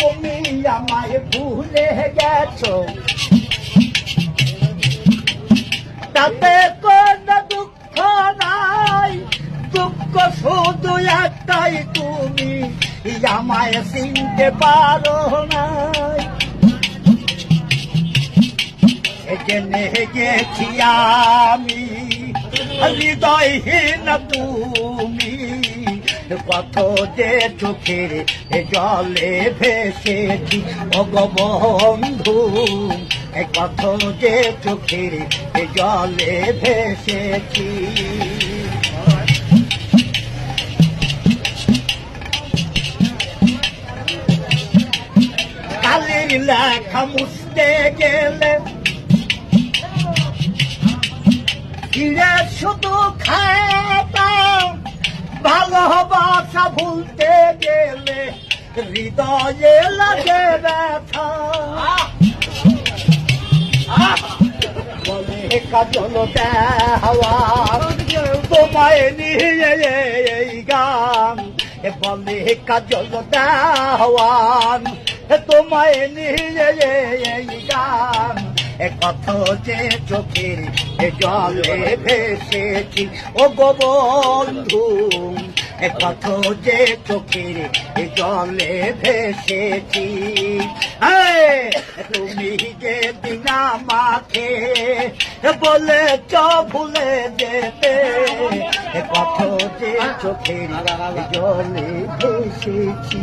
তুমি আমায় ভুলে গেছো, তাতে কোনো দুঃখ নাই, দুঃখ শুধু একটাই, তুমি আমায় চিনতে পারো নাই। জেনে গেছি আমি হৃদয়হীন তুমি, কত যে চোখের জলে ভেসেছি ওগো বন্ধু, কত যে চোখের জলে ভেসেছি। কালির লেখা মুছতে গেলে ফিরে শুধু খাতা, ভালোবাসা ভুলতে গেলে হৃদয়ে লাগে ব্যথা। বলে কাজল দেওয়া তোমায় নিয়ে এই গান, বলে কাজল দেওয়ান তোমায় নিয়ে এই গান, কত যে চোখের জলে ভেসেছি ওগো বন্ধু, কত যে চোখের জলে ভেসেছি। তুমি যে দিন আমাকে বলেছ ভুলে যেতে, কত যে চোখের জলে ভেসেছি।